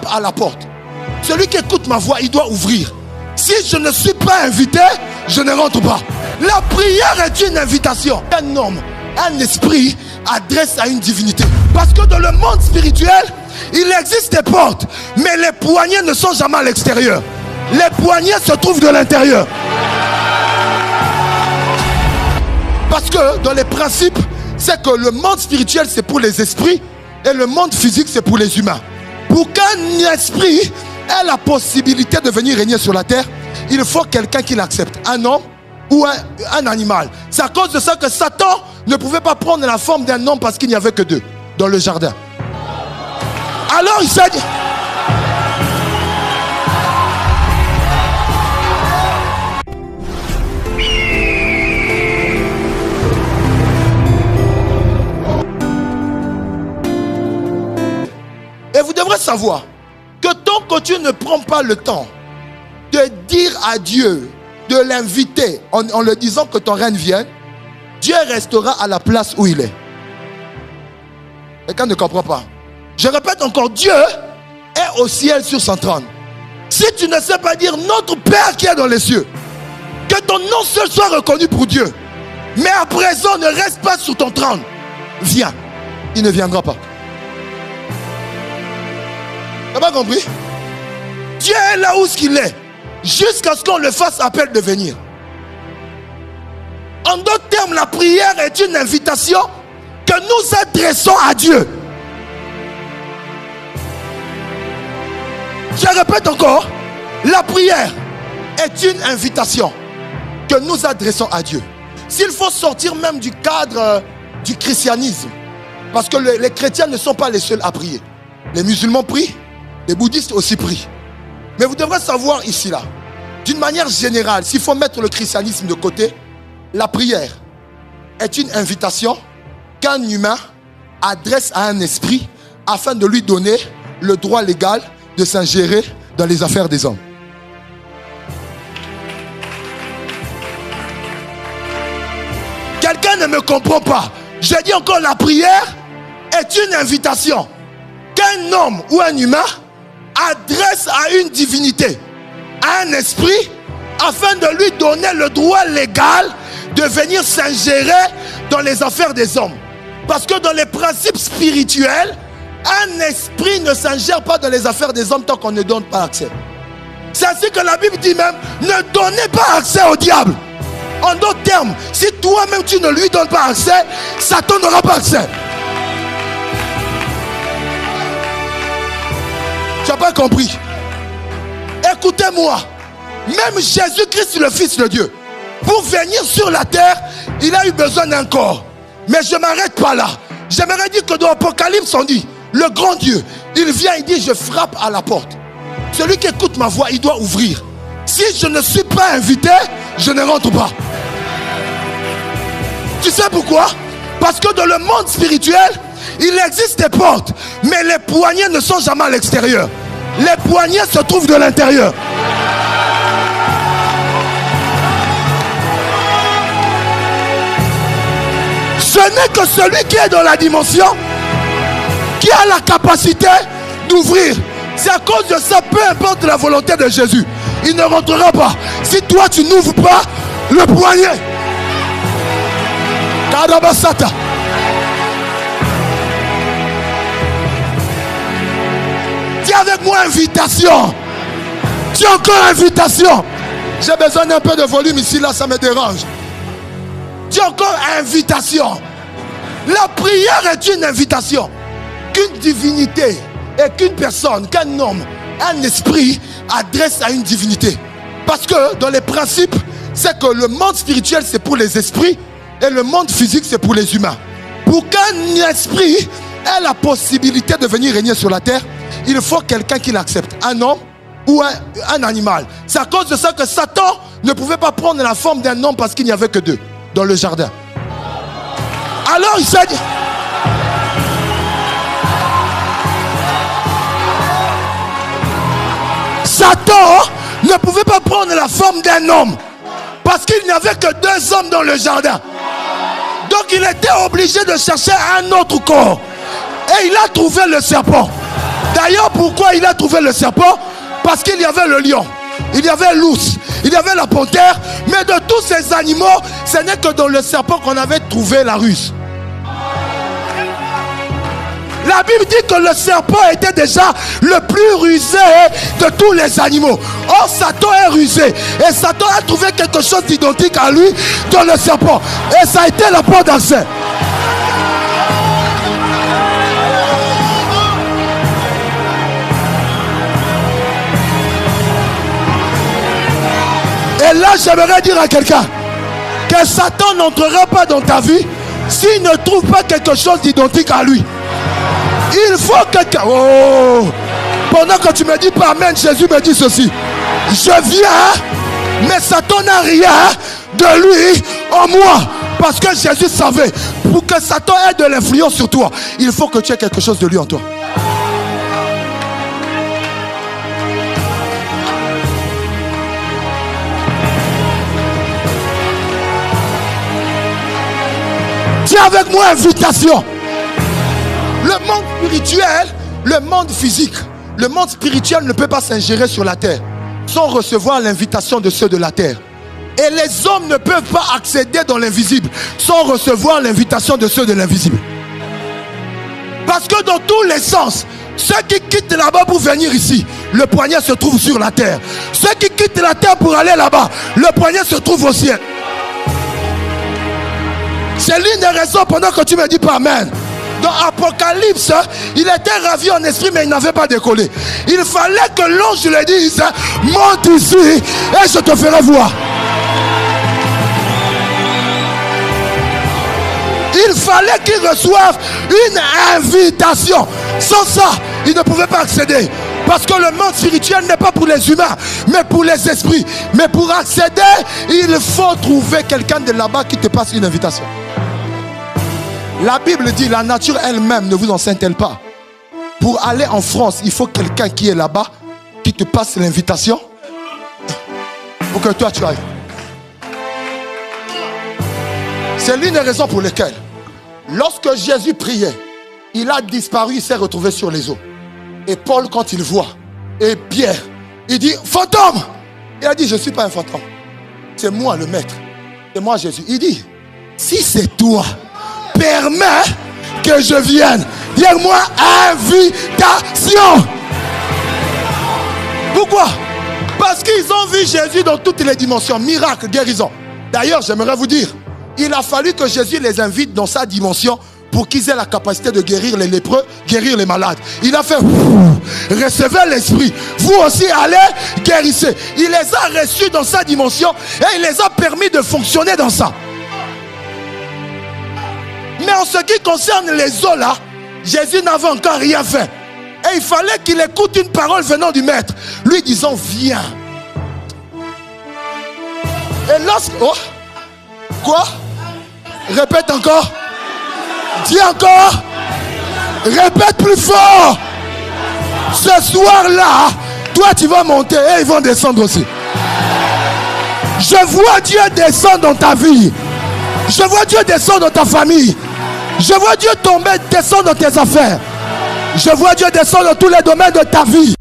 à la porte. Celui qui écoute ma voix, il doit ouvrir. Si je ne suis pas invité, je ne rentre pas. La prière est une invitation. Un homme, un esprit adresse à une divinité. Parce que dans le monde spirituel, il existe des portes, mais les poignées ne sont jamais à l'extérieur. Les poignées se trouvent de l'intérieur. Parce que dans les principes, c'est que le monde spirituel c'est pour les esprits et le monde physique c'est pour les humains. Pour qu'un esprit ait la possibilité de venir régner sur la terre, il faut quelqu'un qui l'accepte, un homme ou un animal. C'est à cause de ça que Satan ne pouvait pas prendre la forme d'un homme parce qu'il n'y avait que deux dans le jardin. Alors il s'est dit... Et vous devrez savoir que tant que tu ne prends pas le temps de dire à Dieu, de l'inviter en le disant que ton règne vienne, Dieu restera à la place où il est. Quelqu'un ne comprend pas. Je répète encore, Dieu est au ciel sur son trône. Si tu ne sais pas dire notre Père qui est dans les cieux, que ton nom seul soit reconnu pour Dieu, mais à présent ne reste pas sur ton trône, viens, il ne viendra pas. Tu n'as pas compris? Dieu est là où il est, jusqu'à ce qu'on le fasse appel de venir. En d'autres termes, la prière est une invitation que nous adressons à Dieu. Je répète encore, la prière est une invitation que nous adressons à Dieu. S'il faut sortir même du cadre du christianisme, parce que les chrétiens ne sont pas les seuls à prier. Les musulmans prient, les bouddhistes aussi prient. Mais vous devrez savoir ici, là, d'une manière générale, s'il faut mettre le christianisme de côté, la prière est une invitation qu'un humain adresse à un esprit afin de lui donner le droit légal de s'ingérer dans les affaires des hommes. Quelqu'un ne me comprend pas. Je dis encore, la prière est une invitation qu'un homme ou un humain adresse à une divinité, à un esprit, afin de lui donner le droit légal de venir s'ingérer dans les affaires des hommes. Parce que dans les principes spirituels, un esprit ne s'ingère pas dans les affaires des hommes tant qu'on ne donne pas accès. C'est ainsi que la Bible dit même, ne donnez pas accès au diable. En d'autres termes, si toi-même tu ne lui donnes pas accès, Satan n'aura pas accès. Tu n'as pas compris? Écoutez-moi, même Jésus-Christ le Fils de Dieu, pour venir sur la terre, il a eu besoin d'un corps. Mais je ne m'arrête pas là. J'aimerais dire que dans l'Apocalypse on dit, le grand Dieu, il vient, il dit, je frappe à la porte. Celui qui écoute ma voix, il doit ouvrir. Si je ne suis pas invité, je ne rentre pas. Tu sais pourquoi? Parce que dans le monde spirituel, il existe des portes, mais les poignées ne sont jamais à l'extérieur. Les poignées se trouvent de l'intérieur. Ce n'est que celui qui est dans la dimension qui a la capacité d'ouvrir. C'est à cause de ça, peu importe la volonté de Jésus, il ne rentrera pas. Si toi tu n'ouvres pas le poignet. Kadabasata. Dis avec moi invitation. Dis encore invitation. J'ai besoin d'un peu de volume ici, là ça me dérange. Dis encore invitation. La prière est une invitation qu'une divinité et qu'une personne, qu'un homme, un esprit adresse à une divinité. Parce que dans les principes, c'est que le monde spirituel c'est pour les esprits et le monde physique c'est pour les humains. Pour qu'un esprit ait la possibilité de venir régner sur la terre, il faut quelqu'un qui l'accepte, un homme ou un animal. C'est à cause de ça que Satan ne pouvait pas prendre la forme d'un homme parce qu'il n'y avait que deux dans le jardin. Alors il s'est dit, Satan ne pouvait pas prendre la forme d'un homme parce qu'il n'y avait que deux hommes dans le jardin. Donc il était obligé de chercher un autre corps. Et il a trouvé le serpent. D'ailleurs, pourquoi il a trouvé le serpent? Parce qu'il y avait le lion, il y avait l'ours, il y avait la panthère. Mais de tous ces animaux, ce n'est que dans le serpent qu'on avait trouvé la ruse. La Bible dit que le serpent était déjà le plus rusé de tous les animaux. Or, Satan est rusé. Et Satan a trouvé quelque chose d'identique à lui dans le serpent. Et ça a été la porte d'accès. Et là, j'aimerais dire à quelqu'un que Satan n'entrera pas dans ta vie s'il ne trouve pas quelque chose d'identique à lui. Il faut que... Oh! Pendant que tu me dis pas amen, Jésus me dit ceci. Je viens, mais Satan n'a rien de lui en moi. Parce que Jésus savait, pour que Satan ait de l'influence sur toi, il faut que tu aies quelque chose de lui en toi. Dis avec moi invitation. Le monde spirituel, le monde physique, le monde spirituel ne peut pas s'ingérer sur la terre sans recevoir l'invitation de ceux de la terre. Et les hommes ne peuvent pas accéder dans l'invisible sans recevoir l'invitation de ceux de l'invisible. Parce que dans tous les sens, ceux qui quittent là-bas pour venir ici, le poignet se trouve sur la terre. Ceux qui quittent la terre pour aller là-bas, le poignet se trouve au ciel. C'est l'une des raisons pendant que tu me dis pas amen. Dans Apocalypse, il était ravi en esprit, mais il n'avait pas décollé. Il fallait que l'ange lui dise, monte ici et je te ferai voir. Il fallait qu'il reçoive une invitation. Sans ça, il ne pouvait pas accéder. Parce que le monde spirituel n'est pas pour les humains, mais pour les esprits. Mais pour accéder, il faut trouver quelqu'un de là-bas qui te passe une invitation. La Bible dit, la nature elle-même ne vous enseigne-t-elle pas? Pour aller en France, il faut quelqu'un qui est là-bas, qui te passe l'invitation, pour que toi tu ailles. C'est l'une des raisons pour lesquelles, lorsque Jésus priait, il a disparu, il s'est retrouvé sur les eaux. Et Paul, quand il voit, et Pierre, il dit, fantôme! Il a dit, je ne suis pas un fantôme. C'est moi le maître. C'est moi Jésus. Il dit, si c'est toi, permets que je vienne. Dis-moi invitation. Pourquoi? Parce qu'ils ont vu Jésus dans toutes les dimensions. Miracle, guérison. D'ailleurs, j'aimerais vous dire, il a fallu que Jésus les invite dans sa dimension pour qu'ils aient la capacité de guérir les lépreux, guérir les malades. Il a fait, recevez l'esprit. Vous aussi allez, guérissez. Il les a reçus dans sa dimension et il les a permis de fonctionner dans ça. Mais en ce qui concerne les eaux là, Jésus n'avait encore rien fait. Et il fallait qu'il écoute une parole venant du maître, lui disant, viens. Et lorsque... Oh, quoi? Répète encore. Dis encore. Répète plus fort. Ce soir-là, toi tu vas monter et ils vont descendre aussi. Je vois Dieu descendre dans ta vie. Je vois Dieu descendre dans ta famille. Je vois Dieu tomber, descendre dans tes affaires. Je vois Dieu descendre dans tous les domaines de ta vie.